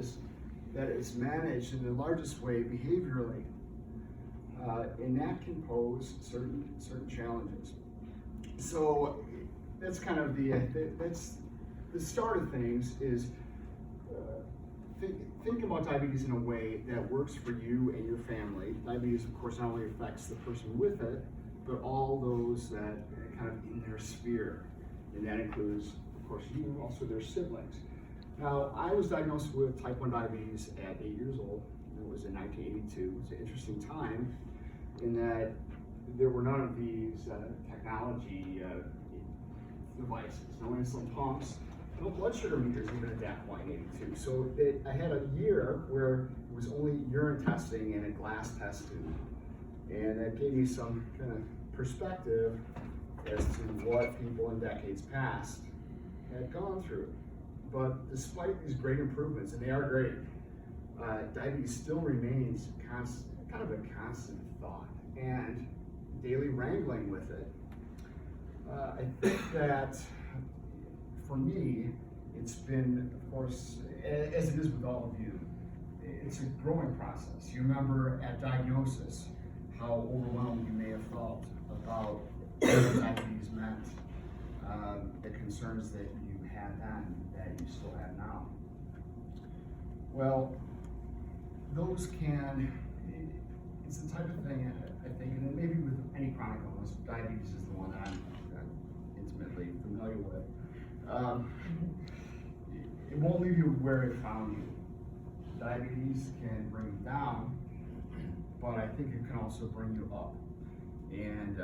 is that it's managed in the largest way behaviorally, and that can pose certain challenges. So that's kind of that's the start of things. Is think about diabetes in a way that works for you and your family. Diabetes, of course, not only affects the person with it, but all those that kind of in their sphere, and that includes, of course, you, also their siblings. Now, I was diagnosed with type 1 diabetes at 8 years old. It was in 1982. It was an interesting time in that there were none of these technology devices, no insulin pumps, no blood sugar meters even at that point in 82. So I had a year where it was only urine testing and a glass test tube. And that gave me some kind of perspective as to what people in decades past had gone through. But despite these great improvements, and they are great, diabetes still remains kind of a constant thought and daily wrangling with it. I think that for me, it's been, of course, as it is with all of you, it's a growing process. You remember at diagnosis how overwhelmed you may have felt about what diabetes meant, the concerns that you had then that you still have now. Well, those it's the type of thing, I think, and maybe with any chronic illness, diabetes is the one that I'm intimately familiar with. It won't leave you where it found you. Diabetes can bring you down, but I think it can also bring you up. And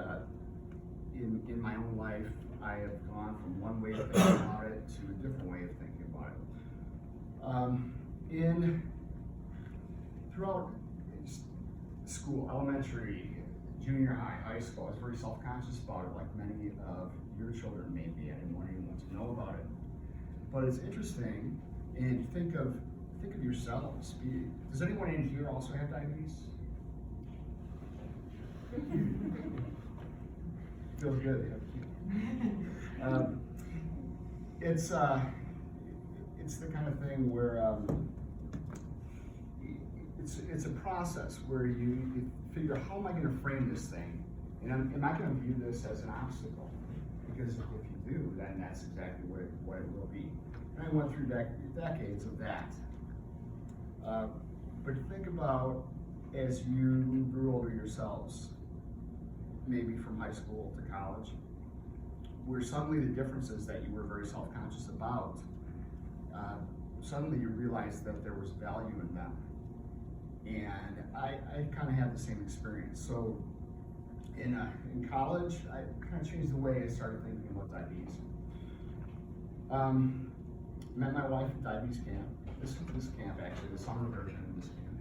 in my own life, I have gone from one way of thinking about it to a different way of thinking about it. Throughout school, elementary, junior high, high school, I was very self-conscious about it, like many of your children may be. I didn't want anyone to know about it. But it's interesting, and think of yourselves. Does anyone in here also have diabetes? Feels good. It's the kind of thing where it's a process where you figure, how am I going to frame this thing, and am I going to view this as an obstacle? Because if you do, then that's exactly what it will be. And I went through decades of that. But think about, as you grew older yourselves, maybe from high school to college, where suddenly the differences that you were very self-conscious about, suddenly you realized that there was value in them. And I kind of had the same experience. So in college, I kind of changed the way I started thinking about diabetes. Met my wife at diabetes camp. This camp, actually, the summer version of this camp.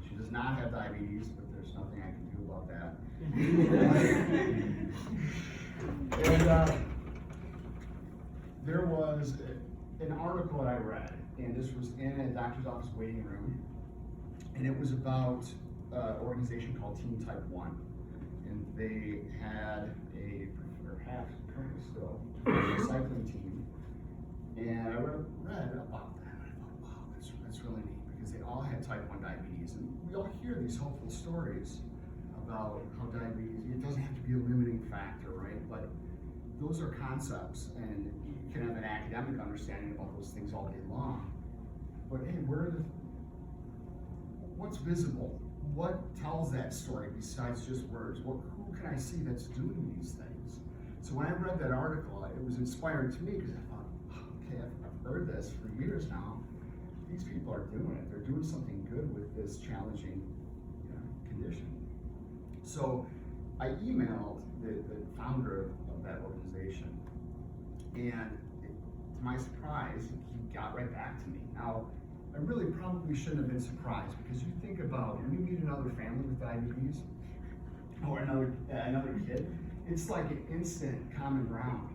She does not have diabetes, but there's nothing I can do about that. And there was an article that I read, and this was in a doctor's office waiting room, and it was about an organization called Team Type 1. And they had currently still, a cycling team. And I read about them, and I thought, wow, that's really neat, because they all had type 1 diabetes. And we all hear these hopeful stories about how diabetes, it doesn't have to be a limiting factor, right? But those are concepts, and you can have an academic understanding about those things all day long. But hey, what's visible? What tells that story besides just words? Who can I see that's doing these things? So when I read that article, it was inspiring to me, because I thought, okay, I've heard this for years now. These people are doing it. They're doing something good with this challenging condition. So I emailed the founder of that organization, and to my surprise, he got right back to me. Now, I really probably shouldn't have been surprised, because you think about when you meet another family with diabetes or another kid, it's like an instant common ground.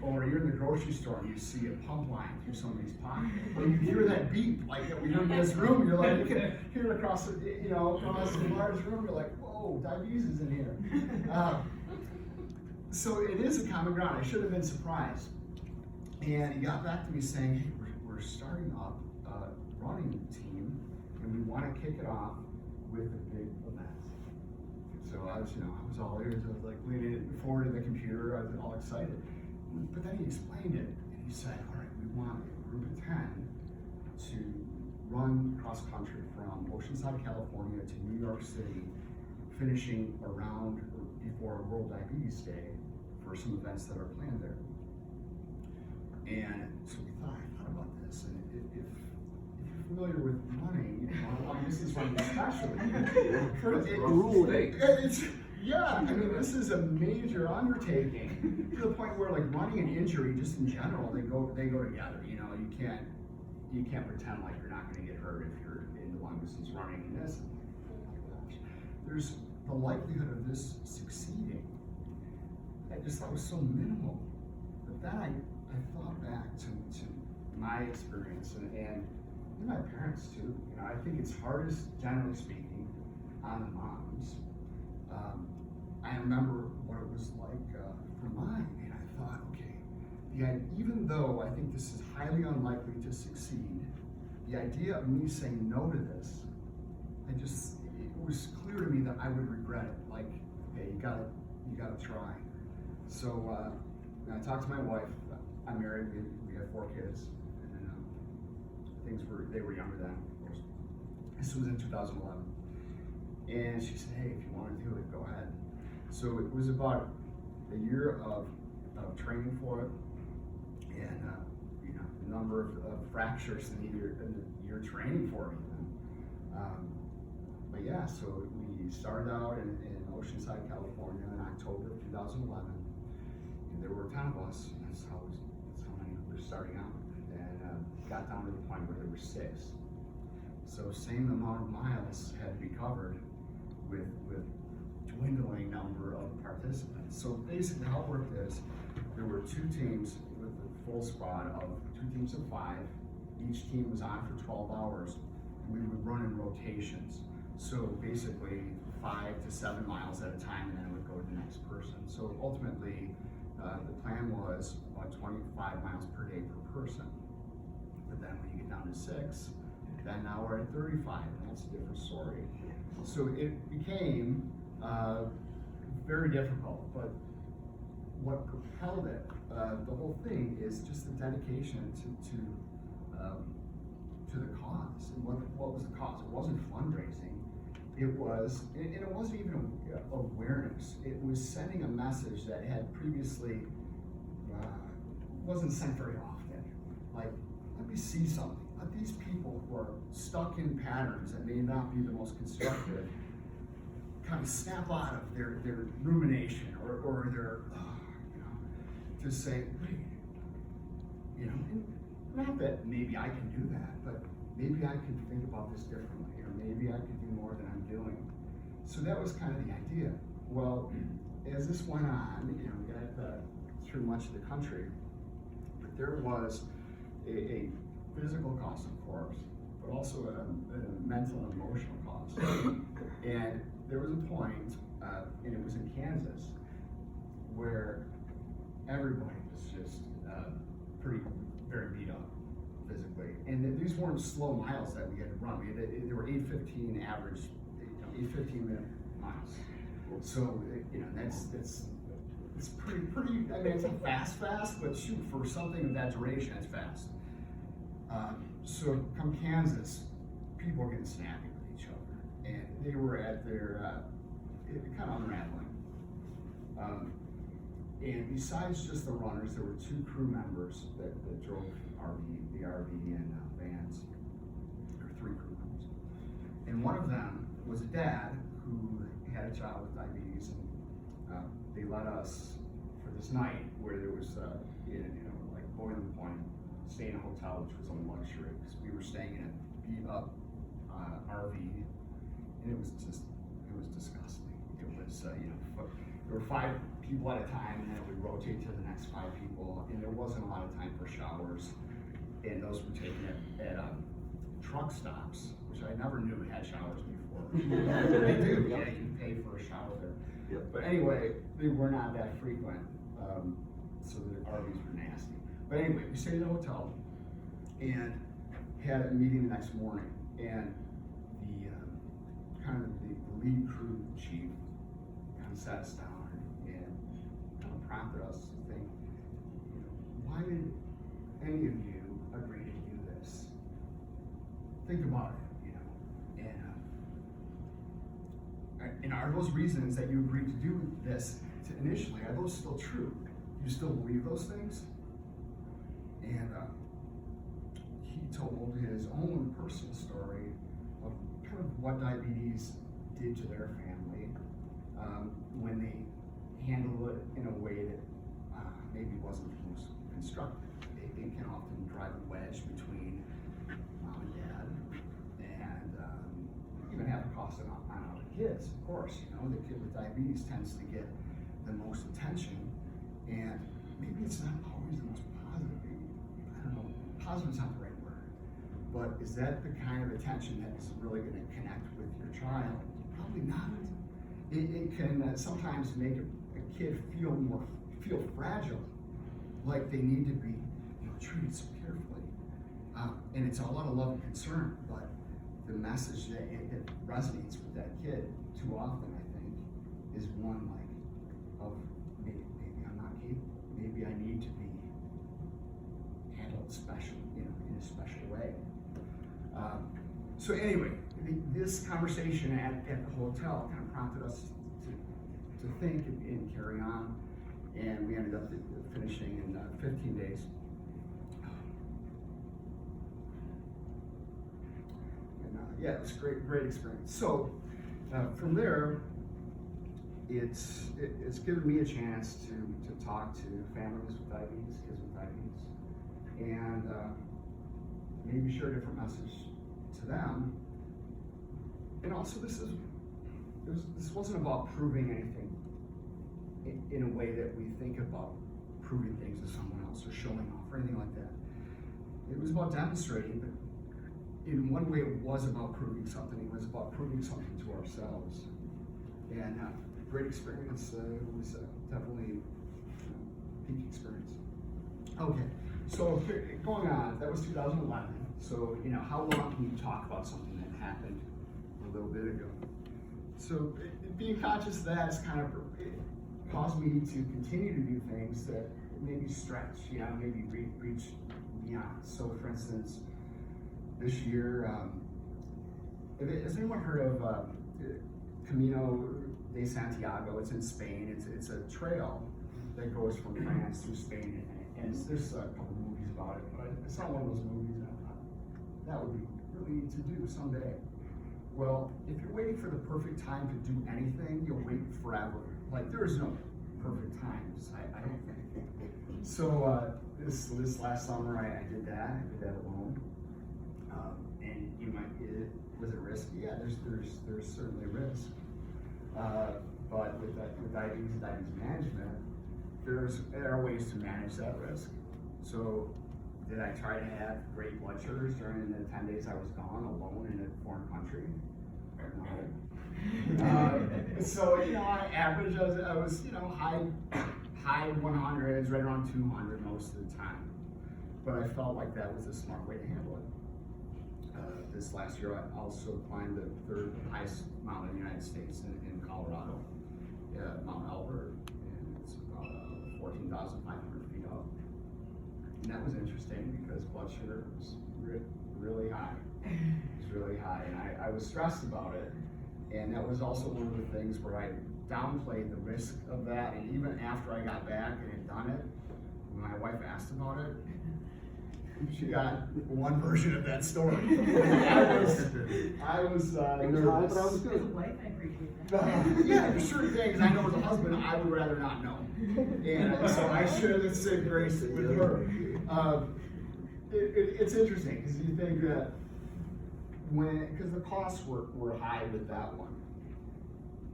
Or you're in the grocery store and you see a pump line through somebody's pocket, or you hear that beep like we heard in this room. You're like, you can hear it across across the large room. You're like, whoa, diabetes is in here. So it is a common ground. I should have been surprised. And he got back to me saying, hey, we're starting up running want to kick it off with a big event. So I was all ears. I was like leaning forward to the computer. I was all excited. But then he explained it, and he said, all right, we want a group of 10 to run cross country from Oceanside, California to New York City, finishing around or before World Diabetes Day for some events that are planned there. And so I thought about this, and if you're familiar with running, long distance running especially, I mean, this is a major undertaking to the point where like running and injury, just in general, they go together. You can't pretend like you're not going to get hurt if you're in the long distance running. And this, there's the likelihood of this succeeding. I just thought was so minimal. But then I thought back to my experience and my parents too. I think it's hardest, generally speaking, on the moms. I remember what it was like for mine, and I thought, okay, even though I think this is highly unlikely to succeed, the idea of me saying no to this, it was clear to me that I would regret it. Like, okay, you gotta try. So I talked to my wife. I'm married. We have 4 kids, and they were younger then, of course. This was in 2011, and she said, "Hey, if you want to do it, go ahead." So it was about a year of training for it, and a number of fractures in the year training for it even. But yeah, so we started out in Oceanside, California in October of 2011. And there were 10 of us. That's how many were starting out. And got down to the point where there were 6. So same amount of miles had to be covered with dwindling number of participants. So basically how it worked is there were 2 teams with a full squad of 2 teams of 5. Each team was on for 12 hours. And we would run in rotations. So basically 5 to 7 miles at a time, and then it would go to the next person. So ultimately, the plan was about 25 miles per day per person. But then when you get down to 6, then now we're at 35, and that's a different story. So it became very difficult, but what propelled it, the whole thing is just the dedication to the cause. And what was the cause? It wasn't fundraising. It wasn't even awareness. It was sending a message that had previously wasn't sent very often. Like, let me see something. Let these people who are stuck in patterns that may not be the most constructive kind of snap out of their rumination or their, just say, wait, and not that maybe I can do that, but maybe I can think about this differently, or maybe I can do more than I'm doing. So that was kind of the idea. Well, as this went on, got through much of the country, but there was a physical cost, of course, but also a mental and emotional cost. And there was a point, and it was in Kansas, where everybody was just very beat up physically. And these weren't slow miles that we had to run. There were 8:15 average, 8:15-minute miles. So it's pretty. I mean, it's not fast, but shoot, for something of that duration, it's fast. So come Kansas, people were getting snappy with each other, and they were at their kind of unraveling. And besides just the runners, there were 2 crew members that drove the RV and vans. There were 3 crew members. And one of them was a dad who had a child with diabetes, and they let us, for this night, where there was, like boiling point, stay in a hotel, which was a luxury, because we were staying in a beat-up RV, and it was disgusting. It was, there were 5 people at a time, and then it would rotate to the next 5 people, and there wasn't a lot of time for showers, and those were taken at truck stops, which I never knew had showers before. They do, yeah, you can pay for a shower there. Yep. But anyway, they were not that frequent, so the RVs were nasty. But anyway, we stayed in a hotel and had a meeting the next morning, and kind of the lead crew chief kind of sat us down and kind of prompted us to think, why did any of you agree to do this? Think about it, and are those reasons that you agreed to do this initially, are those still true? Do you still believe those things? And he told his own personal story of kind of what diabetes did to their family when they handled it in a way that maybe wasn't the most constructive. It can often drive a wedge between mom and dad, and even have a cost on the kids, of course. The kid with diabetes tends to get the most attention, and maybe it's not always the most positive. I don't know, positive is not the right word, but is that the kind of attention that is really going to connect with your child? Probably not. It can sometimes make a kid feel fragile, like they need to be treated so carefully, and it's all out of love and concern, but the message that it resonates with that kid too often, I think, is one of maybe I'm not capable, maybe I need to be handled special, in a special way. So anyway, this conversation at the hotel kind of prompted us to think and carry on, and we ended up finishing in 15 days. Yeah, it was a great experience. So from there, it's given me a chance to talk to families with diabetes, kids with diabetes, and maybe share a different message to them. And also, this wasn't about proving anything in a way that we think about proving things to someone else or showing off or anything like that. It was about demonstrating, but in one way it was about proving something. It was about proving something to ourselves. And great experience. It was definitely a peak experience. Okay, so going on, that was 2011. So, how long can you talk about something that happened a little bit ago? So being conscious of that has kind of caused me to continue to do things that maybe stretch, maybe reach beyond. So for instance, this year, has anyone heard of Camino de Santiago? It's in Spain. It's a trail that goes from France through Spain, and there's a couple movies about it. But I saw one of those movies, and I thought that would be really neat to do someday. Well, if you're waiting for the perfect time to do anything, you'll wait forever. Like, there is no perfect times, I don't think. So this last summer, I did that. I did that alone. And was it risky? Yeah, there's certainly risk. But with diabetes and diabetes management, there are ways to manage that risk. So did I try to have great blood sugars during the 10 days I was gone alone in a foreign country? No. So on average, I was high 100s, right around 200 most of the time. But I felt like that was a smart way to handle it. This last year, I also climbed the third highest mountain in the United States in Colorado, Mount Albert, and it's about 14,500 feet up. And that was interesting because blood sugar was really high. It was really high, and I was stressed about it. And that was also one of the things where I downplayed the risk of that. And even after I got back and had done it, when my wife asked about it, she got one version of that story. I was nervous. But I was good. Wife, I appreciate that. Yeah, there's certain things I know as a husband I would rather not know, and so I share the same grace with her. It's interesting because you think that because the costs were high with that one,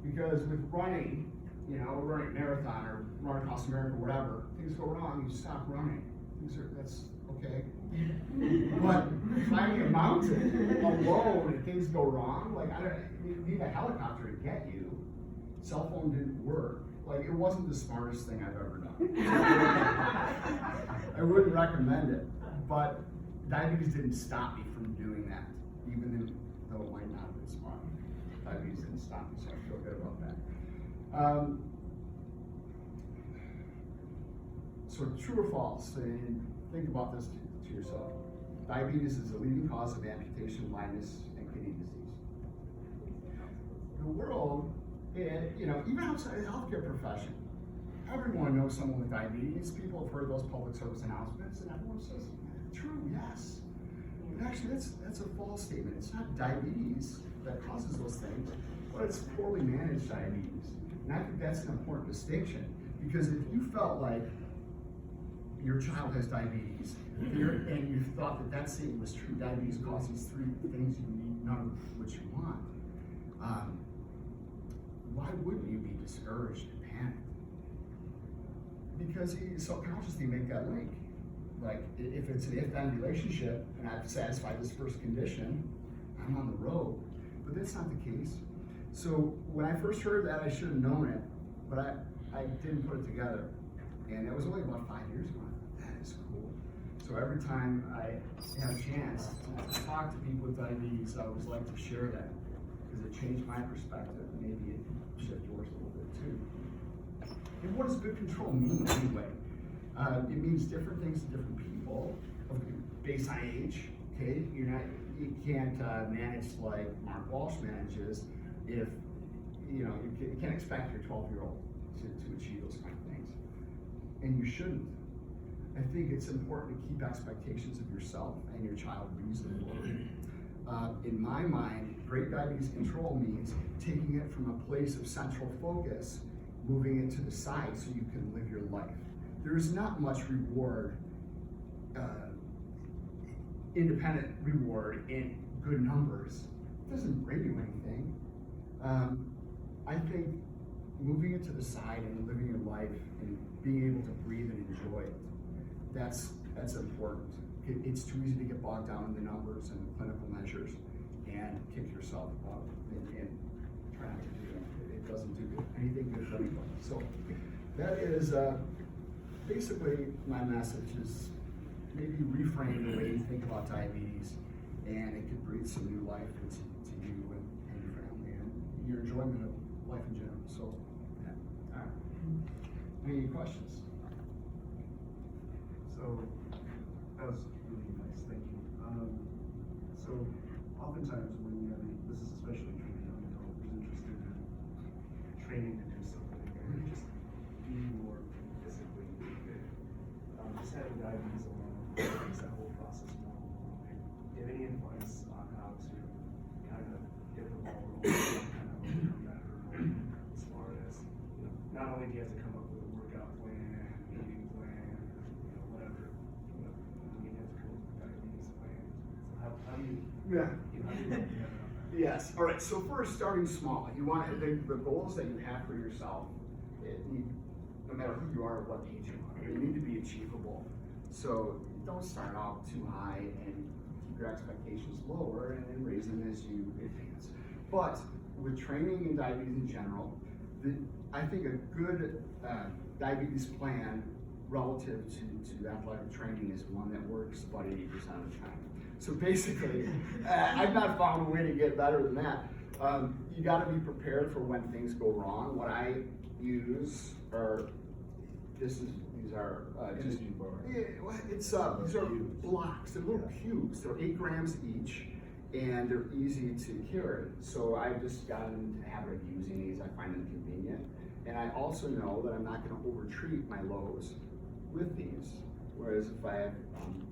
because with running, running a marathon or running across America, whatever, things go wrong, you stop running. That's okay. But climbing a mountain alone and things go wrong, like you need a helicopter to get you. Cell phone didn't work. Like, it wasn't the smartest thing I've ever done. I wouldn't recommend it. But diabetes didn't stop me from doing that, even though it might not have month. Diabetes didn't stop me, so I feel good about that. So true or false, and think about this to yourself. Diabetes is the leading cause of amputation, blindness, and kidney disease. The world, and even outside the healthcare profession, everyone knows someone with diabetes. People have heard those public service announcements, and everyone says, true, yes. But actually, that's a false statement. It's not diabetes that causes those things, but it's poorly managed diabetes. And I think that's an important distinction, because if you felt like your child has diabetes, and you thought that statement was true, diabetes causes 3 things you need, none of which you want, why wouldn't you be discouraged and panicked? Because you subconsciously make that link. Like, if it's an if-then relationship, and I've satisfied this first condition, I'm on the road. But that's not the case. So when I first heard that, I should have known it, but I didn't put it together. And that was only about 5 years ago. That is cool. So every time I have a chance to talk to people with diabetes, I always like to share that, because it changed my perspective. Maybe it shift yours a little bit too. And what does good control mean anyway? It means different things to different people, based on age. Okay, you can't manage like Mark Walsh manages if you can't expect your 12-year-old to achieve those kind of things, and you shouldn't. I think it's important to keep expectations of yourself and your child reasonable. In my mind, great diabetes control means taking it from a place of central focus, moving it to the side so you can live your life. There's not much reward, independent reward in good numbers. It doesn't bring you anything. I think moving it to the side and living your life and being able to breathe and enjoy it, that's important. It's too easy to get bogged down in the numbers and the clinical measures and kick yourself up and try not to do it. It doesn't do anything good for anybody. So that is basically my message, is maybe reframe the way you think about diabetes, and it could breathe some new life into you and your family and your enjoyment of life in general. So, yeah. All right. Any questions? So that was really nice, thank you. So oftentimes when you have, this is especially true for young adult who's interested in training to do something or just being more physically fit, just having diabetes alone makes that whole process more overwhelming. Do you have any advice on how to kind of get the ball rolling and kind of overcome that hurdle, as far as, not only do you have to come up with a workout plan, eating plan, whatever, you have to come up with a diabetes plan. So how do you, Yeah. how do you work together on that? Yes. All right. So first, starting small. You want the goals that you have for yourself. No matter who you are or what age you are, they need to be achievable. So don't start out too high and keep your expectations lower, and then raise them as you advance. But with training and diabetes in general, I think a good diabetes plan relative to athletic training is one that works about 80% of the time. So basically, I've not found a way to get better than that. You got to be prepared for when things go wrong. What I use are these are just these are blocks. They're little cubes. They're 8 grams each, and they're easy to carry. So I've just gotten into the habit of using these. I find them convenient, and I also know that I'm not going to overtreat my lows with these. Whereas if I have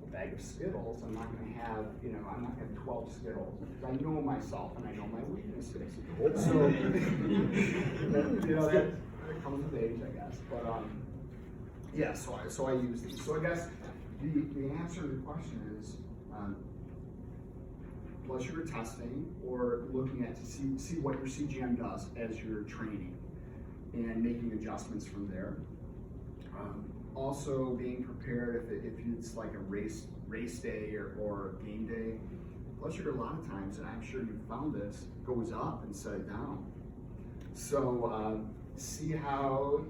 a bag of Skittles, I'm not going to have, I'm not going to have 12 Skittles, because I know myself and I know my weaknesses. So, that comes with age, I guess. But yeah, so I use these. So I guess the answer to the question is blood sugar testing, or looking at to see what your CGM does as you're training, and making adjustments from there. Also being prepared if it's like a race day or game day. Blood sugar a lot of times, and I'm sure you've found this, goes up instead of down. So see how,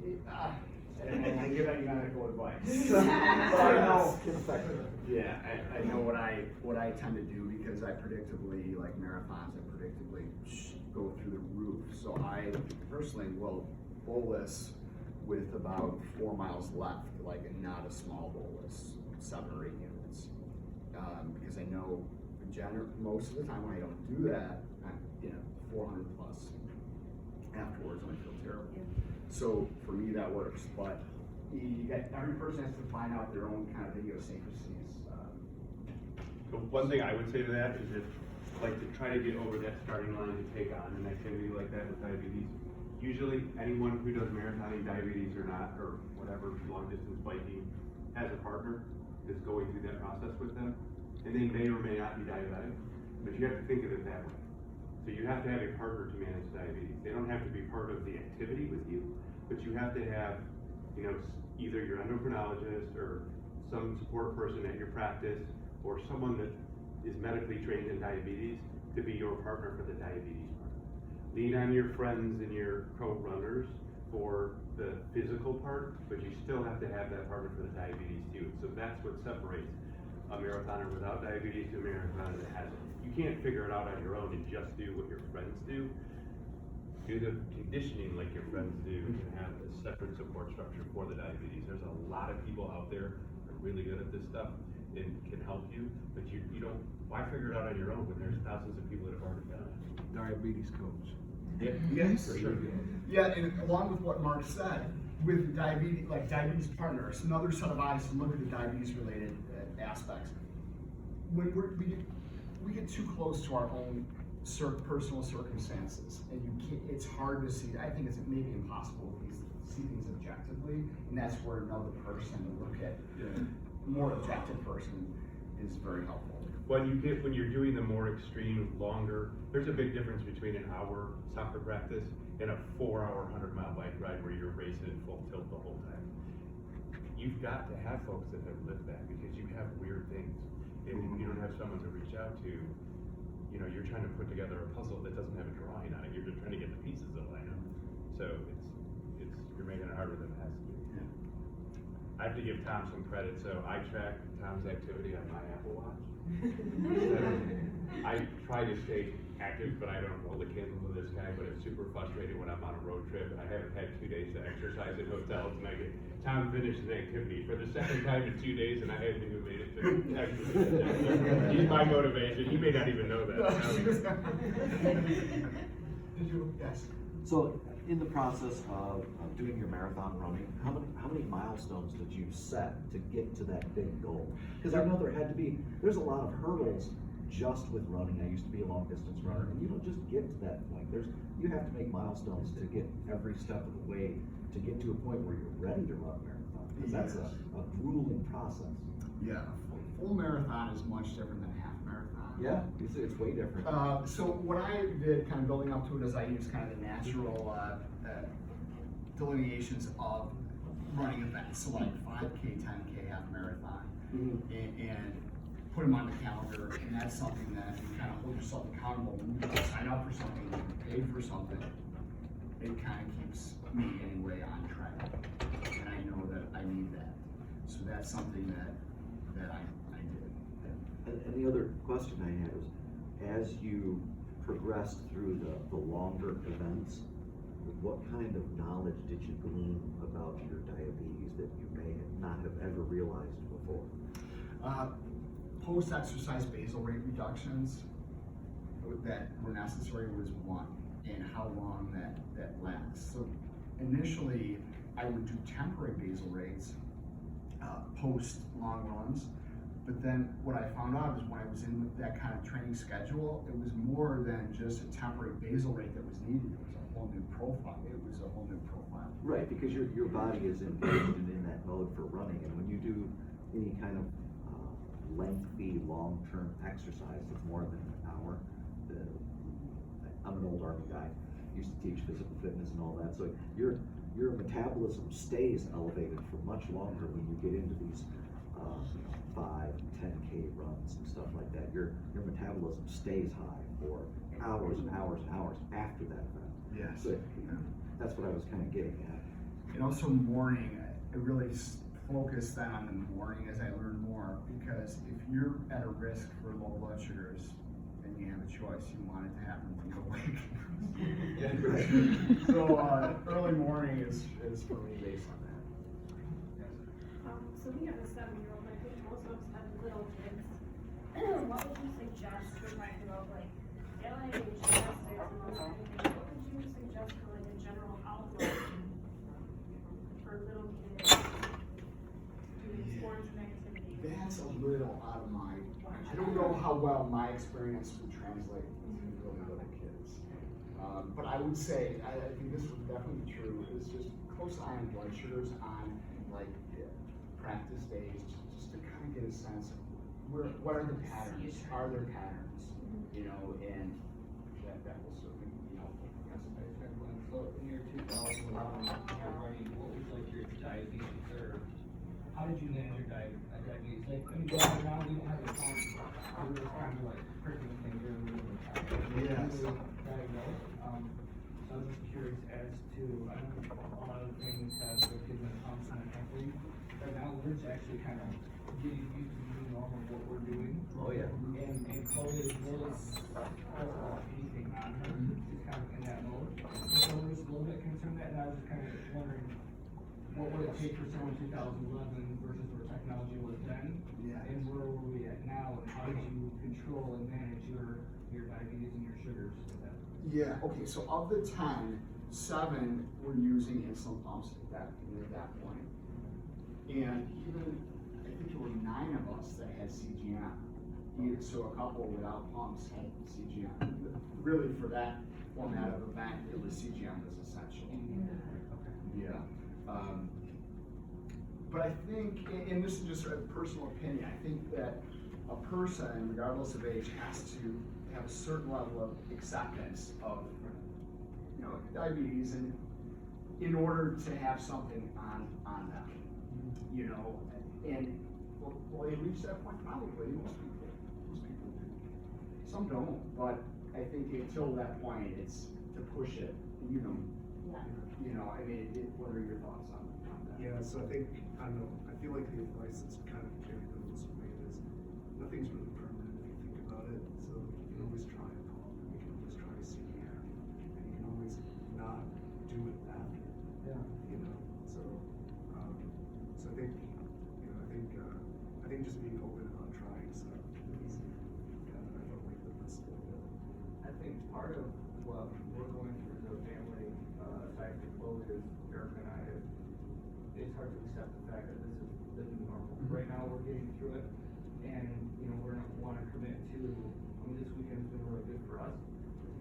And I give any medical advice. But I know, it's effective. yeah, I know what I tend to do because I predictably, like marathons, I predictably go through the roof. So I personally will bolus with about 4 miles left, like not a small bolus, 7 or 8 units. Because I know most of the time when I don't do that, I'm 400 plus afterwards and I feel terrible. So for me that works, but every person has to find out their own kind of idiosyncrasies. So one thing I would say to that is that, like, to try to get over that starting line to take on an activity like that with diabetes. Usually anyone who does marathoning, diabetes or not, or whatever, long distance biking, has a partner that's going through that process with them. And they may or may not be diabetic, but you have to think of it that way. So you have to have a partner to manage diabetes. They don't have to be part of the activity with you, but you have to have, either your endocrinologist or some support person at your practice or someone that is medically trained in diabetes to be your partner for the diabetes part. Lean on your friends and your co-runners for the physical part, but you still have to have that partner for the diabetes too. So that's what separates a marathoner without diabetes to a marathoner that has it. You can't figure it out on your own and just do what your friends do. Do the conditioning like your friends do and have a separate support structure for the diabetes. There's a lot of people out there that are really good at this stuff and can help you, but you don't, why figure it out on your own when there's thousands of people that have already done it? Diabetes coach. Yes, for sure. Yeah, and along with what Mark said, with diabetes partners, another set of eyes to look at the diabetes related aspects. When we get too close to our own personal circumstances, and it's hard to see. I think it's maybe impossible to see things objectively, and that's where another person to look at more objective person is very helpful. When you're doing the more extreme, longer, there's a big difference between an hour soccer practice and a 4-hour 100-mile bike ride where you're racing in full tilt the whole time. You've got to have folks that have lived that because you have weird things. And if you don't have someone to reach out to, you're trying to put together a puzzle that doesn't have a drawing on it. You're just trying to get the pieces to line up. So you're making it harder than it has to be. Yeah. I have to give Tom some credit. So I track Tom's activity on my Apple Watch. I try to stay active, but I don't hold a candle to this guy, but it's super frustrating when I'm on a road trip and I haven't had 2 days to exercise in hotels and I get Tom finished an activity for the second time in 2 days and I haven't even made it to exercise. He's my motivation. He may not even know that. Did you? Yes. So in the process of doing your marathon running, how many milestones did you set to get to that big goal? Because I know there's a lot of hurdles just with running. I used to be a long distance runner, and you don't just get to that point. You have to make milestones to get every step of the way to get to a point where you're ready to run a marathon. Because that's a grueling process. Yeah, full marathon is much different than a half marathon. Yeah, it's way different. So what I did kind of building up to it is I used kind of the natural delineations of running events, so like 5K, 10K, half marathon, and put them on the calendar, and that's something that you kind of hold yourself accountable. When you sign up for something, when you pay for something, it kind of keeps me anyway on track, and I know that I need that. So that's something that I did. And the other question I had was, as you progressed through the longer events, what kind of knowledge did you glean about your diabetes that you may not have ever realized before? Post-exercise basal rate reductions that were necessary was one, and how long that lasts. So initially, I would do temporary basal rates post long runs, but then what I found out is when I was in that kind of training schedule, it was more than just a temporary basal rate that was needed. It was a whole new profile. Right, because your body is engaged and in that mode for running, and when you do any kind of lengthy, long-term exercise that's more than an hour, I'm an old Army guy, used to teach physical fitness and all that, so your metabolism stays elevated for much longer when you get into these 5, 10K runs and stuff like that. Your metabolism stays high for hours and hours and hours after that event. Yes. So that's what I was kind of getting at. And also morning, really focus then on the morning as I learn more, because if you're at a risk for low blood sugars, then you have a choice. You want it to happen when you're awake. So early morning is for me based on that. So we have a 7-year-old, and I think most of us have little kids. What would you suggest for talking about like daily gymnastics and those kind of things? What would you suggest for like a general outlook for little kids doing sports and activities? That's a little out of my, I don't know how well my experience would translate to really little kids. But I would say, I think this would definitely be true, is just close eye on blood sugars on like practice days, just to kind of get a sense of what are the patterns, are there patterns, you know, and that will certainly be helpful. Yes. So in your 2011 running, what was like your diabetes, or how did you manage your diabetes? Like, I mean, now we don't have a phone, so we were kind of like pricking things or we were Yes. diagnosed. So I was just curious as to, I know a lot of the things have the kids in pumps and everything, but now we're just actually kind of getting used to the new norm of what we're doing. Oh, yeah. And Chloe is really anything on her. She's kind of in that mode. So we're just a little bit concerned that, and I was just kind of wondering, what would it take for someone in 2011 versus where technology was then? Yeah. And where were we at now, and how did you control and manage your diabetes and your sugars with that? Yeah, okay, so of the 10, 7 were using insulin pumps at that point. And even, I think there were 9 of us that had CGM. So a couple without pumps had CGM. Really, for that format of event, it was CGM was essential. Yeah. But I think, and this is just a personal opinion, I think that a person, regardless of age, has to have a certain level of acceptance of, you know, diabetes, and in order to have something on them, you know, and will they reach that point? Probably. Most people do. Some don't, but I think until that point, it's to push it. You know, I mean, what are your thoughts on that? Yeah, so I think, I don't know, I feel like the advice that's kind of carried the most weight is nothing's really permanent if you think about it. So you can always try a pump, and you can always try a CPR, and you can always not do it after. Yeah. You know, so I think, you know, I think just being open about trying stuff is kind of, I felt like the best way to. I think part of what we're going through as a family, aside from Chloe, is Eric and I, it's hard to accept the fact that this is the new normal. Right now, we're getting through it, and, you know, we're not want to commit to, I mean, this weekend's been really good for us.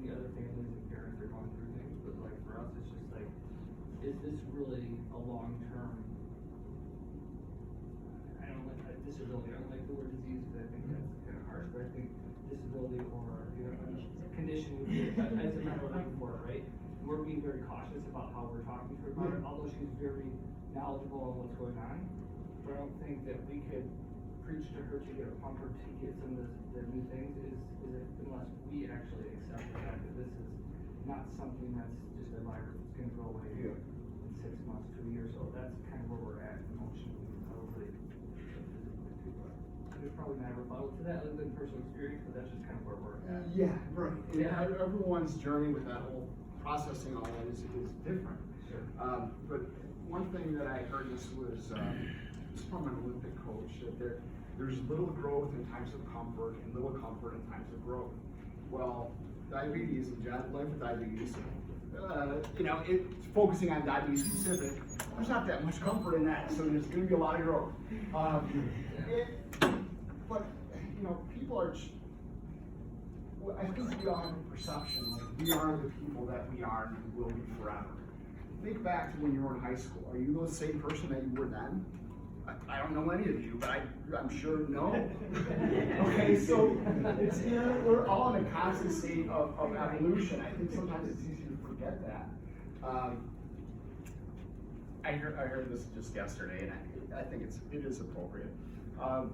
The other families and parents are going through things, but like for us, it's just like, is this really a long-term, I don't like disability, I don't like the word disease, because I think that's kind of harsh, but I think disability or, you know, condition, as a matter of looking for it, right? We're being very cautious about how we're talking to her about it, although she's very knowledgeable on what's going on. But I don't think that we could preach to her to get a pump or to get some of the new things is unless we actually accept the fact that this is not something that's just a virus that's going to go away in 6 months to a year. So that's kind of where we're at emotionally, probably. There's probably not a rebuttal to that other than personal experience, but that's just kind of where we're at. Yeah, right. And Yeah. everyone's journey with that whole processing all that is different. Sure. But one thing that I heard, this was from an Olympic coach, that there's little growth in times of comfort and little comfort in times of growth. Well, diabetes and life with diabetes, you know, it's focusing on diabetes specific. There's not that much comfort in that, so there's going to be a lot of growth. But you know, people are. Well, I think we all have a perception like we are the people that we are and we will be forever. Think back to when you were in high school. Are you the same person that you were then? I don't know any of you, but I'm sure no. Okay, so it's, you know, we're all in a constant state of evolution. I think sometimes it's easy to forget that. I heard this just yesterday, and I think it is appropriate. A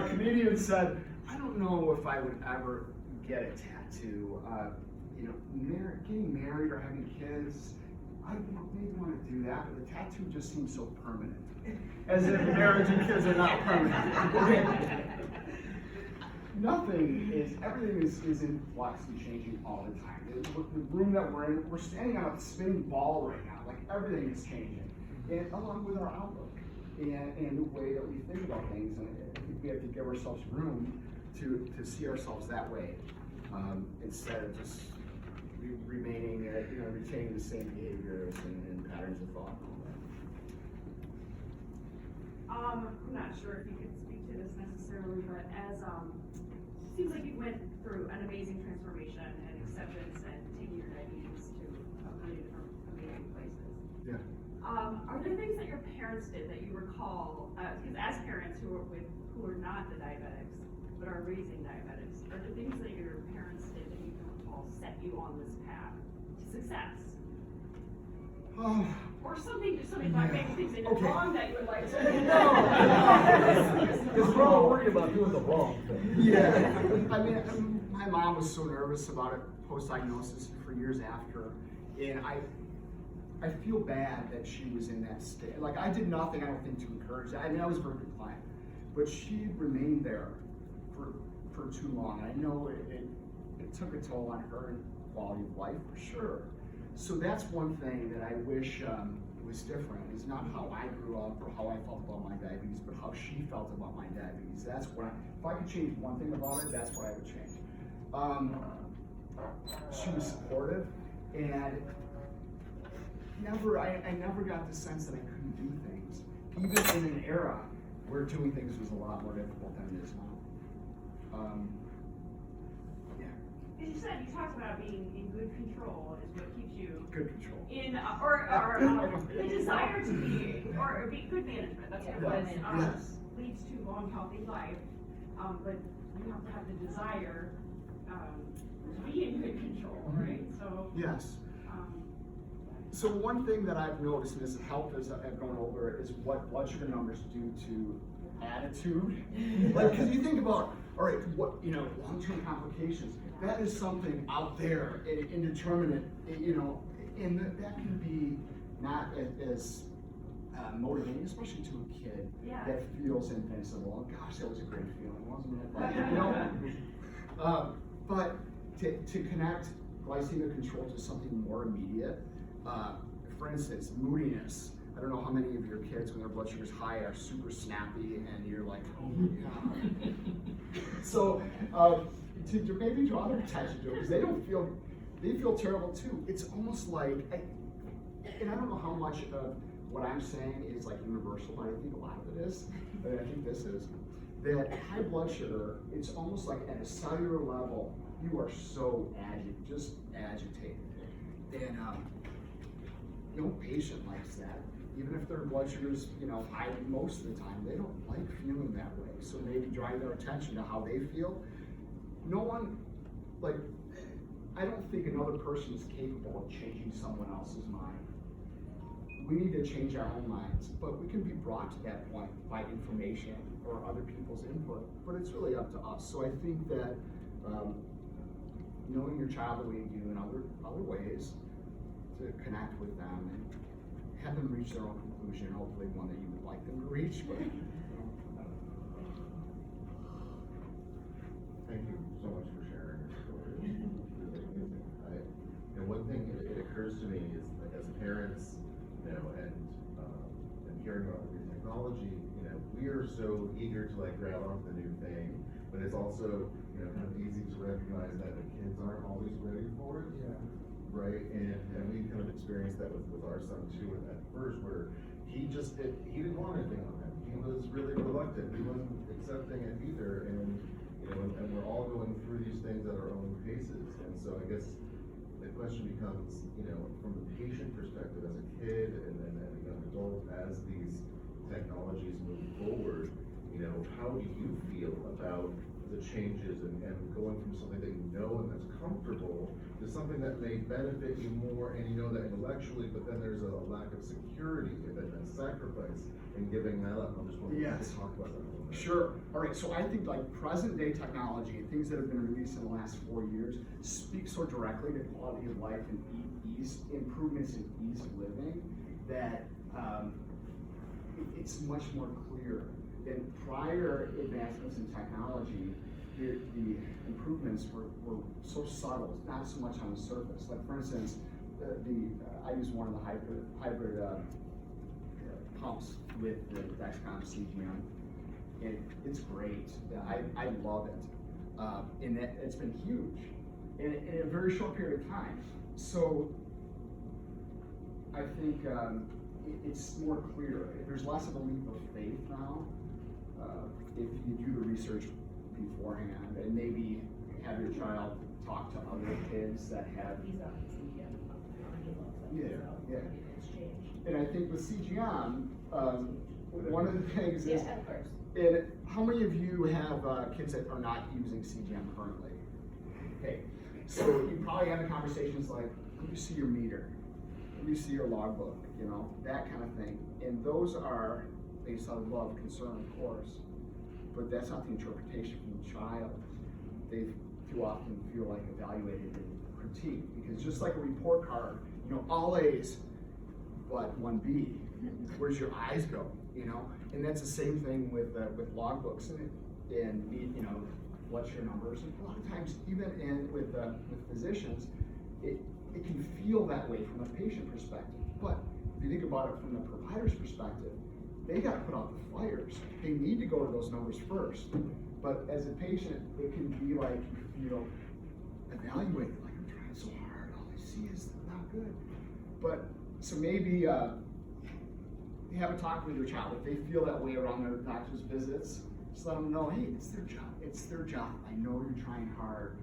comedian said, "I don't know if I would ever get a tattoo. You know, getting married or having kids, I I maybe want to do that, but the tattoo just seems so permanent. As if marriage and kids are not permanent. Everything is in flux and changing all the time. The room that we're in, we're standing on a spinning ball right now. Like everything is changing, and along with our outlook and the way that we think about things. And I think we have to give ourselves room to see ourselves that way, instead of just remaining, retaining the same behaviors and patterns of thought. I'm not sure if you could speak to this necessarily, but as, seems like you went through an amazing transformation and acceptance and taking your diabetes to many different amazing places. Yeah. Are there things that your parents did that you recall, because as parents who are not the diabetics, but are raising diabetics, are there things that your parents did that you can recall set you on this path to success? Or something like maybe things they did wrong that you would like to. Because we're all worried about doing the wrong thing. Yeah, I mean, my mom was so nervous about it post-diagnosis for years after, and I feel bad that she was in that state. Like, I did nothing, I don't think, to encourage that. I mean, I was very compliant, but she remained there for too long. I know it took a toll on her quality of life, for sure. So that's one thing that I wish was different. It's not how I grew up or how I felt about my diabetes, but how she felt about my diabetes. That's what if I could change one thing about it, that's what I would change. She was supportive, and I never got the sense that I couldn't do things, even in an era where doing things was a lot more difficult than it is now. As you said, you talked about being in good control is what keeps you Good control. in, the desire to be, or good management, that's what it was, Yes. leads to long, healthy life. But you have to have the desire, to be in good control, right? So. Yes. So one thing that I've noticed, and has helped as I've gone older, is what blood sugar numbers do to attitude. Like, because you think about, all right, long-term complications. That is something out there, indeterminate, and that can be not as motivating, especially to a kid that feels invincible. Gosh, that was a great feeling, wasn't it? Like, but to connect glycemic control to something more immediate, for instance, moodiness. I don't know how many of your kids, when their blood sugar's high, are super snappy, and you're like, oh my god. So, to maybe draw their attention to it, because they feel terrible too. It's almost like, and I don't know how much of what I'm saying is like universal, but I think a lot of it is, and I think this is, that high blood sugar, it's almost like at a cellular level, you are so agitated. And no patient likes that. Even if their blood sugar's, high most of the time, they don't like feeling that way. So maybe drawing their attention to how they feel. No one, I don't think another person is capable of changing someone else's mind. We need to change our own minds, but we can be brought to that point by information or other people's input, but it's really up to us. So I think that knowing your child the way you do in other ways, to connect with them and have them reach their own conclusion, hopefully one that you would like them to reach. But, Thank you so much for sharing your story. It's really amazing. One thing it occurs to me is, like, as parents, and hearing about the new technology, we are so eager to grab onto the new thing, but it's also kind of easy to recognize that the kids aren't always ready for it. Yeah. Right, and we kind of experienced that with our son too at first, where he didn't want anything on him. He was really reluctant. He wasn't accepting it either, and we're all going through these things at our own paces. And so I guess the question becomes, from the patient perspective, as a kid and a young adult, as these technologies move forward, how do you feel about the changes and going from something that you know and that's comfortable to something that may benefit you more, and you know that intellectually, but then there's a lack of security and then sacrifice in giving that up. I'm just wondering if you Yes. could talk about that a little bit. Sure. All right. So I think like present day technology and things that have been released in the last 4 years speak so directly to quality of life and ease, improvements in ease of living, that it's much more clear. In prior advancements in technology, the improvements were so subtle, not so much on the surface. Like for instance, I use one of the hybrid pumps with the Dexcom CGM. It's great. I love it. And it's been huge in a very short period of time. So I think it's more clear. There's less of a leap of faith now. If you do the research beforehand and maybe have your child talk to other kids that have. He's on CGM. Yeah. It's changed. And I think with CGM, one of the things is. Yeah, of course. And how many of you have kids that are not using CGM currently? Okay, so you probably have conversations like, let me see your meter, let me see your logbook, you know, that kind of thing. And those are based on love, concern, of course, but that's not the interpretation from the child. They too often feel like evaluated and critiqued, because just like a report card, you know, all A's, but 1 B. Where's your eyes go? You know, and that's the same thing with logbooks and you know, blood sugar numbers. And a lot of times, even with physicians, it can feel that way from a patient perspective. But if you think about it from the provider's perspective, they got to put out the fires. They need to go to those numbers first. But as a patient, it can be like you feel evaluated, like I'm trying so hard, all I see is not good. But so maybe. Have a talk with your child. If they feel that way around their doctor's visits, just let them know, hey, it's their job. It's their job. I know you're trying hard,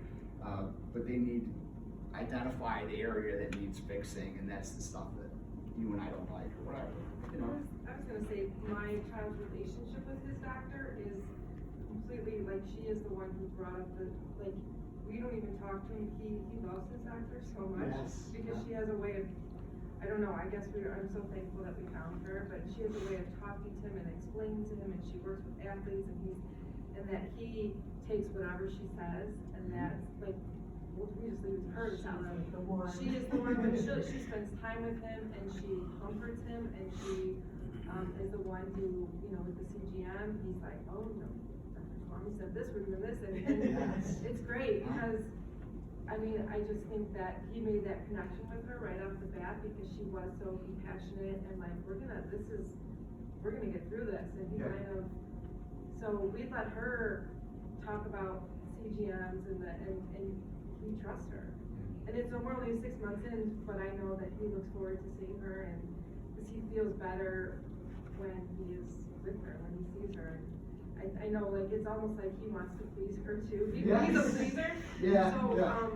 but they need to identify the area that needs fixing, and that's the stuff that you and I don't like, or whatever. You know? I was gonna say, my child's relationship with his doctor is completely, like, she is the one who brought up we don't even talk to him. He loves his doctor so much. Yes. Because she has a way of, I don't know, I guess I'm so thankful that we found her, but she has a way of talking to him and explaining to him, and she works with athletes, and that he takes whatever she says, and that's like, well, we just leave it to her to sound like the one. She is the one, she spends time with him, and she comforts him, and she is the one who, you know, with the CGM, he's like, oh, no, Dr. Kwame said this, we're doing this, and Yes. it's great, because I mean, I just think that he made that connection with her right off the bat, because she was so compassionate and like, we're gonna get through this, and he Yeah. kind of, so we let her talk about CGMs and we trust her. And we're only 6 months in, but I know that he looks forward to seeing her, and because he feels better when he is with her, when he sees her. I know, like, it's almost like he wants to please her too. He's a pleaser. Yeah, So, yeah.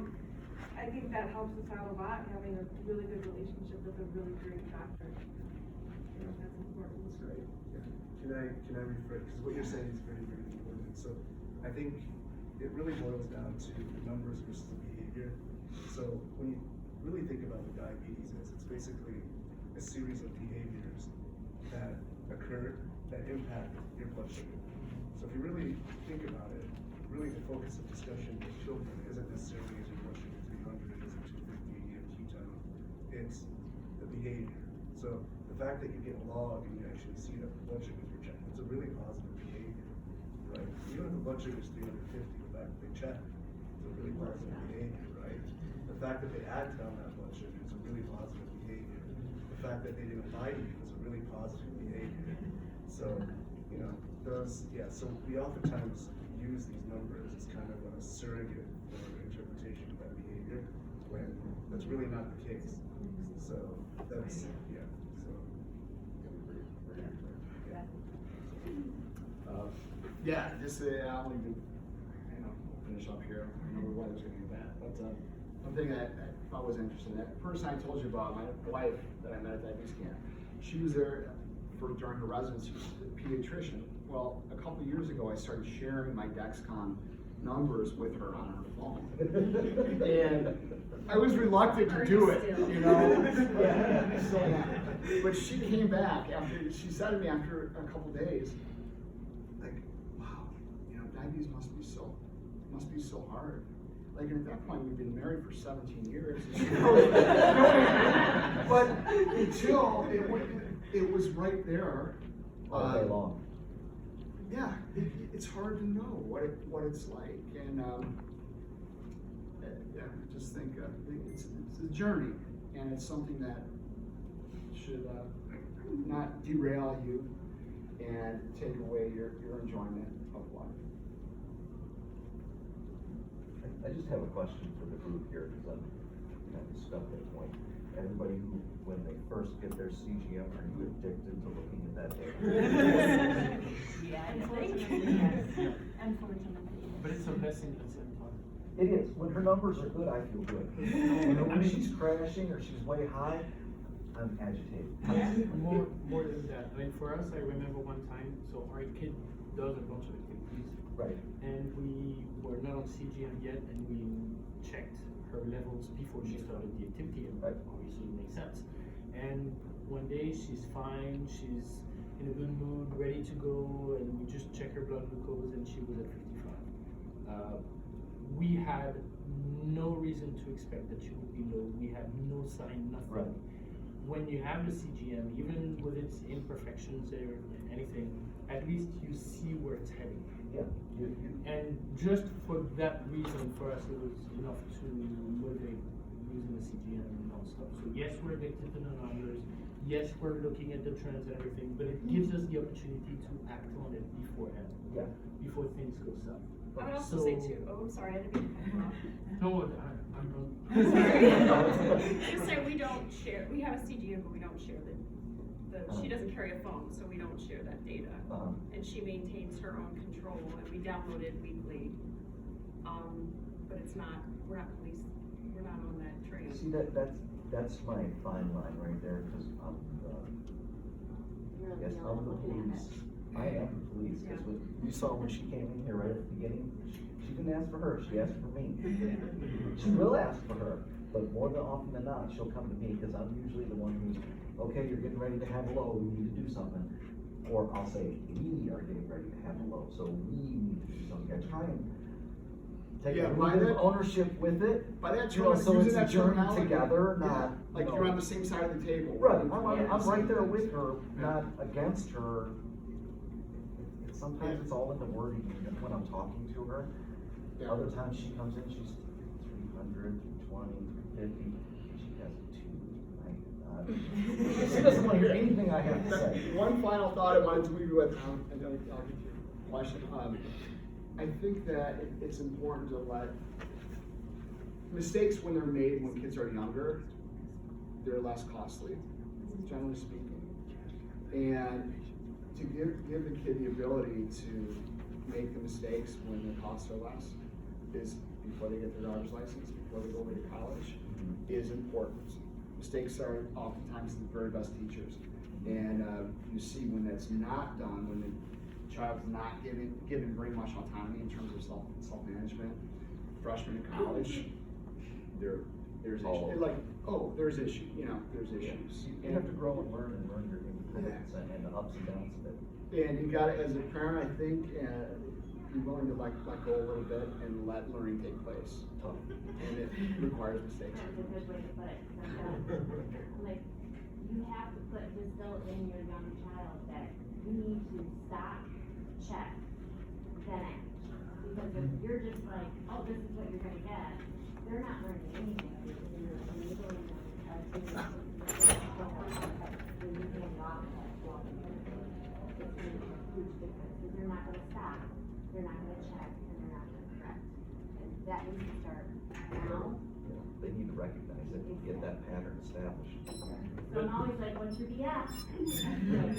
I think that helps us out a lot, having a really good relationship with a really great doctor. I think that's important. That's right. Can I rephrase? Because what you're saying is very, very important. So I think it really boils down to the numbers versus the behavior. So when you really think about what diabetes is, it's basically a series of behaviors that occur that impact your blood sugar. So if you really think about it, really the focus of discussion with children isn't necessarily is your blood sugar 300, is it 250, you have ketone. It's the behavior. So the fact that you get a log and you actually see that the blood sugars are checked, it's a really positive behavior, right? Even if the blood sugar is 350, the fact that they check, it's a really positive behavior, right? The fact that they add down that blood sugar is a really positive behavior. The fact that they didn't lie to you is a really positive behavior. So, you know, so we oftentimes use these numbers as kind of a surrogate for interpretation of that behavior, when that's really not the case. So that's, yeah, so. Just I'll even, finish up here. I know the weather's gonna be bad, but one thing that I thought was interesting, that person I told you about, my wife that I met at diabetes camp, she was there during her residency, she was a pediatrician. Well, a couple years ago, I started sharing my Dexcom numbers with her on her phone. And I was reluctant to do it, you know? But she came back after, she said to me after a couple days, like, wow, you know, diabetes must be so hard. Like, and at that point, we've been married for 17 years. But until it was right there. All day long. Yeah, it's hard to know what it's like, and yeah, I just think it's a journey, and it's something that should not derail you and take away your enjoyment of life. I just have a question for the group here, because I'm kind of stuck at a point. Everybody who, when they first get their CGM, are you addicted to looking at that data? Yeah, unfortunately, yes. Unfortunately. But it's a blessing at the same time. It is. When her numbers are good, I feel good. You know, when she's crashing or she's way high, I'm agitated. More than that. I mean, for us, I remember one time, so our kid does a bunch of activities. Right. And we were not on CGM yet, and we checked her levels before she started the activity, and right. Obviously it makes sense. And one day she's fine, she's in a good mood, ready to go, and we just check her blood glucose, and she was at 55. We had no reason to expect that she would be low. We had no sign, nothing. Right. When you have the CGM, even with its imperfections or anything, at least you see where it's heading. Yeah. And just for that reason, for us, it was enough to motivate using the CGM non-stop. So yes, we're addicted to the numbers. Yes, we're looking at the trends and everything, but it gives us the opportunity to act on it beforehand. Yeah. Before things go south. I would also say too, oh, I'm sorry, I didn't mean to cut you off. No, I'm not. Sorry. Just say we don't share, we have a CGM, but we don't share she doesn't carry a phone, so we don't share that data. And she maintains her own control, and we download it weekly. But it's not, we're not police, we're not on that train. See, that's my fine line right there, because I'm the police. I am the police, because you saw when she came in here right at the beginning, she didn't ask for her, she asked for me. She will ask for her, but more than often than not, she'll come to me, because I'm usually the one who's, okay, you're getting ready to have a low, we need to do something. Or I'll say, we are getting ready to have a low, so we need to do something. I try and take a little bit of ownership with it. By that you know, so using it's a that journey terminology, together, yeah, not like you know, you're on the same side of the table. Right, I'm right there with her, not against her. Sometimes it's all in the wording when I'm talking to her. Yeah. Other times she comes in, she's 300, 320, 350. She has a 2. She doesn't want to hear anything I have to say. One final thought I wanted to leave you with, and then I'll get to your question. I think that it's important to let mistakes when they're made when kids are younger, they're less costly, generally speaking. And to give the kid the ability to make the mistakes when the costs are less is before they get their driver's license, before they go away to college, is important. Mistakes are oftentimes the very best teachers. And you see when that's not done, when the child's not given very much autonomy in terms of self-management, freshman in college, there's issues. Like, oh, there's issues, you know, there's issues. You have to grow and learn your independence and the ups and downs of it. And you gotta, as a parent, I think, be willing to let go a little bit and let learning take place. And it requires mistakes. That's a good way to put it. Like, you have to distill in your young child that you need to stop, check, then act. Because if you're just like, oh, this is what you're gonna get, they're not learning anything. You're enabling them to do it's a huge difference, because they're not gonna stop, they're not gonna check, and they're not gonna correct. And that needs to start now. They need to recognize it and get that pattern established. So I'm always like, what's your BS? Like,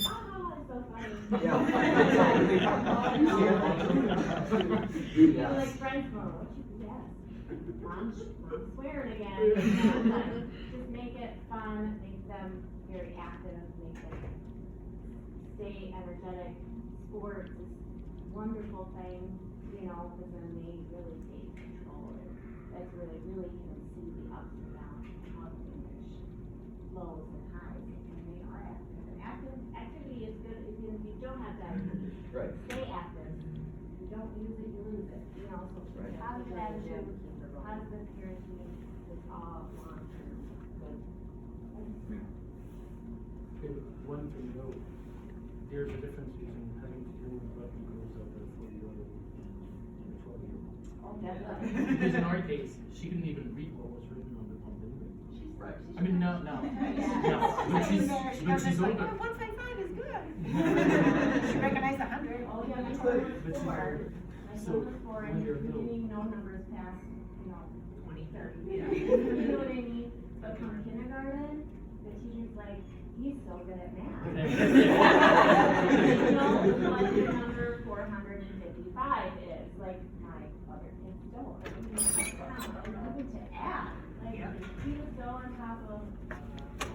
oh, it's so funny. Yeah. Like friends mode, what's your BS? Mom's swearing again. Just make it fun, make them very active, make them stay energetic. Sports is a wonderful thing. you know, because then they really take control, and that's where they really can see the ups and downs, and how to manage lows and highs, and they are active. And activity is good, if you don't have diabetes, Right. stay active. You don't use it, you lose it, you know, so Right. positive attitude, positive parenting, it's all long-term good. Okay, but one thing though, there's a difference between having to deal with what goes up a 40-year-old and a 12-year-old. Oh, definitely. Because in our case, she couldn't even read what was written on the pump anyway. Right. I mean, no, but she's older. 155 is good. She recognized 100. Oh, yeah, my But son she's was 4. older. My So, son was 4, and when he you're little. didn't even know numbers past, 20, 30. Yeah. You know what I mean? But from kindergarten, the teacher's like, he's so good at math. You know, what the number 455 is, like, my other kids don't. I mean, nothing to add. Like, he was so on top of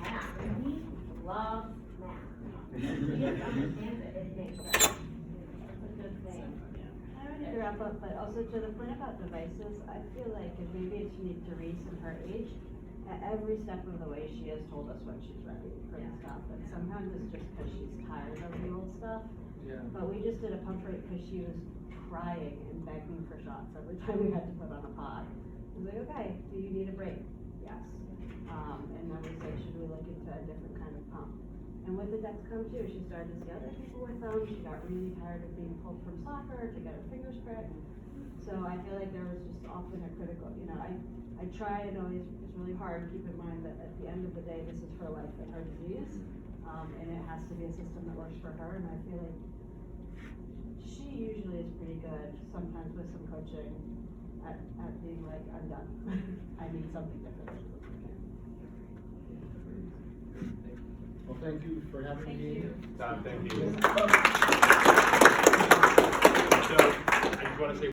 math, and he loves math. He just understands it, it makes sense. It's a good thing. I would interrupt, but also to the point about devices, I feel like, and maybe it's unique to Reese and her age, at every step of the way, she has told us when she's ready for the stuff, and sometimes it's just because she's tired of the old stuff. Yeah. But we just did a pump rate because she was crying and begging for shots every time we had to put on a pod. I was like, okay, do you need a break? Yes. And then we said, should we look into a different kind of pump? And with the Dexcom too, she started to see other people with them, she got really tired of being pulled from soccer to get her fingers pricked. So I feel like there was just often a critical, you know, I try and always, it's really hard to keep in mind that at the end of the day, this is her life and her disease. And it has to be a system that works for her, and I feel like she usually is pretty good, sometimes with some coaching, at being like, I'm done. I need something different. Well, thank you for having me. Don, thank you. So, I just wanna say